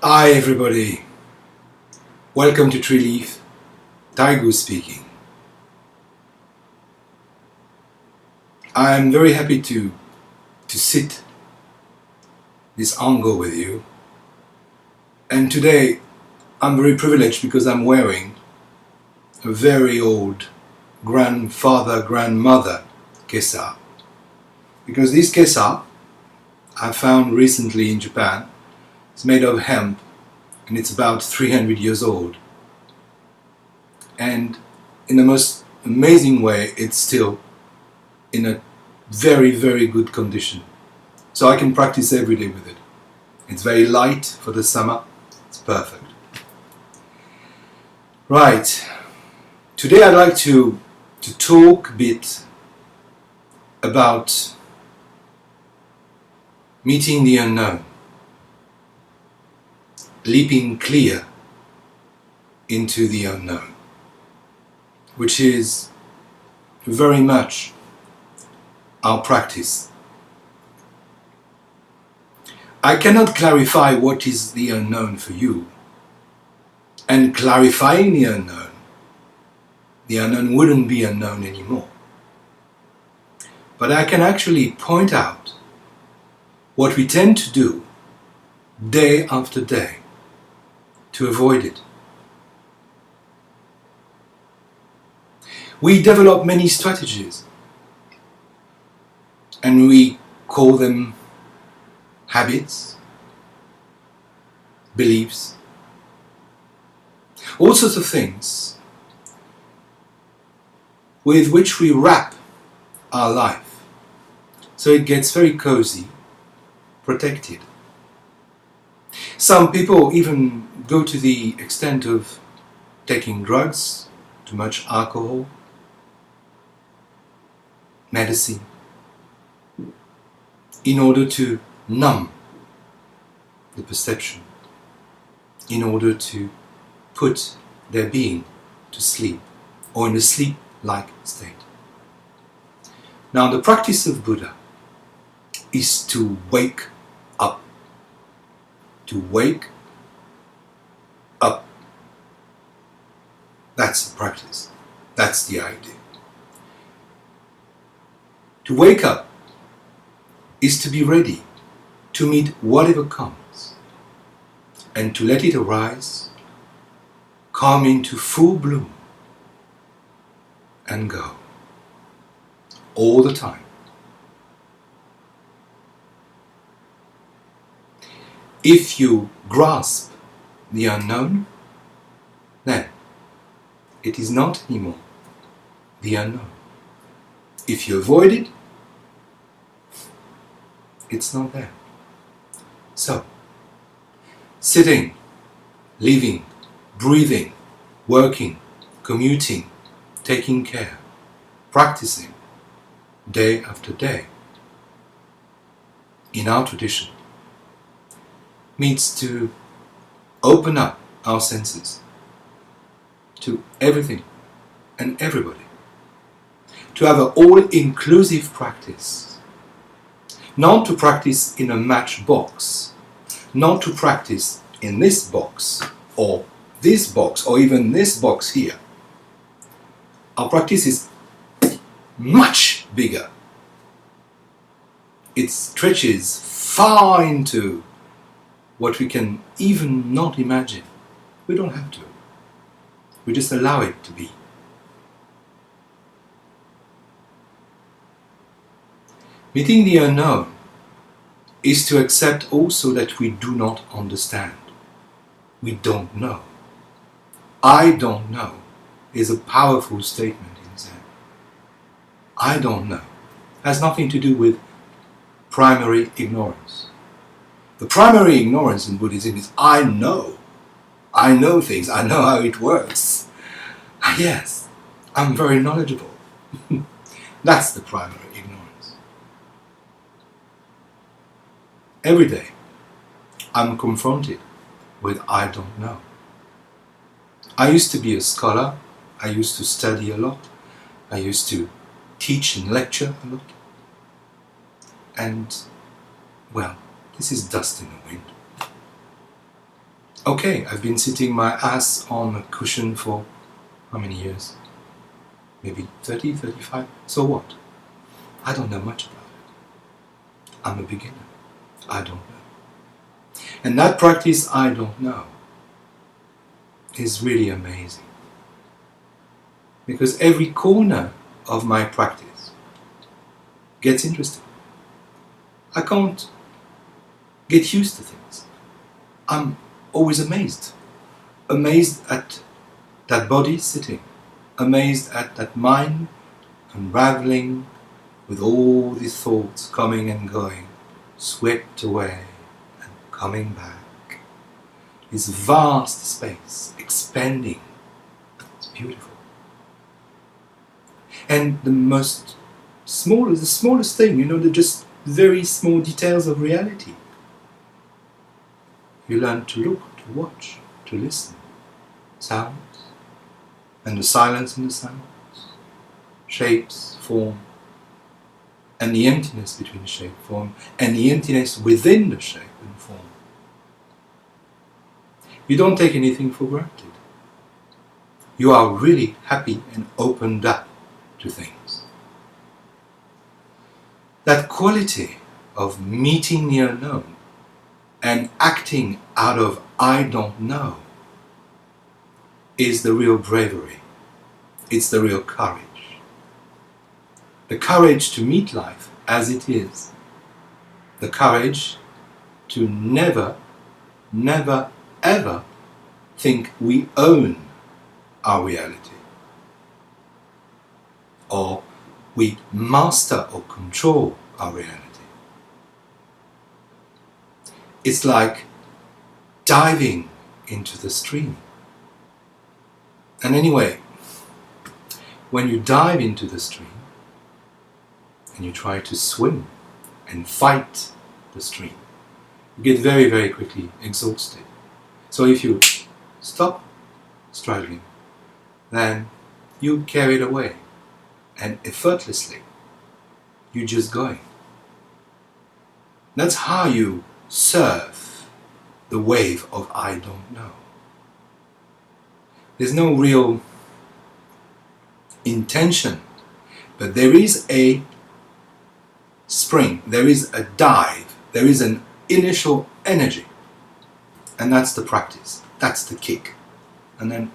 Hi everybody, welcome to Tree Leaf, Taigu speaking. I'm very happy to sit this angle with you, and today I'm very privileged because I'm wearing a very old grandmother kesa, because this kesa I found recently in Japan. It's made of hemp and it's about 300 years old, and in the most amazing way it's still in a very good condition, so I can practice every day with it. It's very light for the summer. It's perfect. Right, today I'd like to talk a bit about meeting the unknown, leaping clear into the unknown, which is very much our practice. I cannot clarify what is the unknown for you, and clarifying the unknown wouldn't be unknown anymore. But I can actually point out what we tend to do day after day to avoid it. We develop many strategies, and we call them habits, beliefs, all sorts of things with which we wrap our life, so it gets very cozy, protected. Some people even go to the extent of taking drugs, too much alcohol, medicine, in order to numb the perception, in order to put their being to sleep, or in a sleep-like state. Now, the practice of Buddha is to wake up. To wake up. That's the practice. That's the idea. To wake up is to be ready to meet whatever comes, and to let it arise, come into full bloom, and go all the time. If you grasp the unknown, then it is not anymore the unknown. If you avoid it, it's not there. So, sitting, living, breathing, working, commuting, taking care, practicing day after day in our tradition means to open up our senses to everything and everybody, to have an all-inclusive practice. Not to practice in a matchbox, not to practice in this box, or this box, or even this box here. Our practice is much bigger. It stretches far into what we can even not imagine. We don't have to. We just allow it to be. Meeting the unknown is to accept also that we do not understand. We don't know. I don't know is a powerful statement in Zen. I don't know has nothing to do with primary ignorance. The primary ignorance in Buddhism is I know. I know things. I know how it works. Yes, I'm very knowledgeable. That's the primary ignorance. Every day, I'm confronted with I don't know. I used to be a scholar. I used to study a lot. I used to teach and lecture a lot. And, well, this is dust in the wind. Okay, I've been sitting my ass on a cushion for how many years? Maybe 30, 35. So what? I don't know much about it. I'm a beginner. I don't know. And that practice, I don't know, is really amazing. Because every corner of my practice gets interesting. I can't get used to things. I'm always amazed. Amazed at that body sitting. Amazed at that mind unraveling with all these thoughts coming and going, swept away and coming back. This vast space expanding. It's beautiful. And the smallest thing, the just very small details of reality. You learn to look, to watch, to listen. Sounds, and the silence in the sounds. Shapes, form, and the emptiness between shape, form, and the emptiness within the shape and form. You don't take anything for granted. You are really happy and opened up to things. That quality of meeting the unknown and acting out of I don't know is the real bravery. It's the real courage. The courage to meet life as it is. The courage to never, never, ever think we own our reality. Or we master or control our reality. It's like diving into the stream. And anyway, when you dive into the stream and you try to swim and fight the stream, you get very, very quickly exhausted. So if you stop struggling, then you carry it away and effortlessly you're just going. That's how you surf the wave of I don't know. There's no real intention, but there is a spring, there is a dive, there is an initial energy, and that's the practice, that's the kick, and then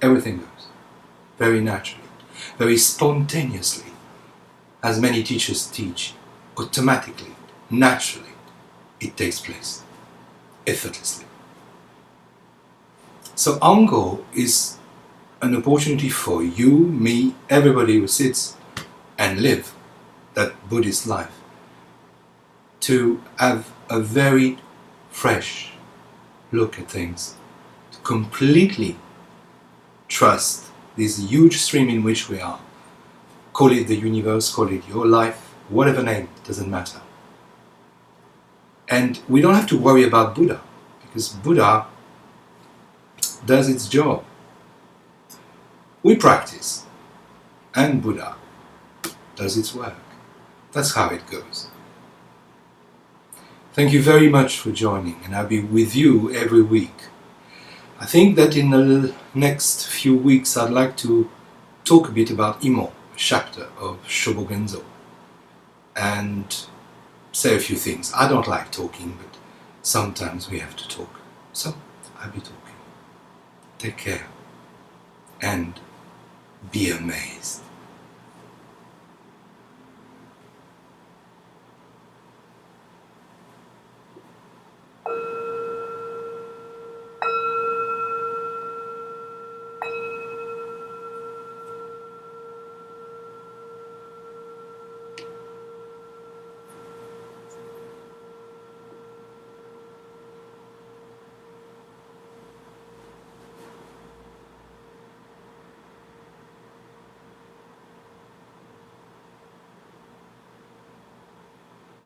everything goes very naturally, very spontaneously, as many teachers teach, automatically, naturally. It takes place effortlessly. So Ango is an opportunity for you, me, everybody who sits and live that Buddhist life to have a very fresh look at things, to completely trust this huge stream in which we are. Call it the universe, call it your life, whatever name, it doesn't matter. And we don't have to worry about Buddha, because Buddha does its job. We practice, and Buddha does its work. That's how it goes. Thank you very much for joining, and I'll be with you every week. I think that in the next few weeks I'd like to talk a bit about Imo, a chapter of Shobogenzo, and say a few things. I don't like talking, but sometimes we have to talk. So, I'll be talking. Take care and be amazed.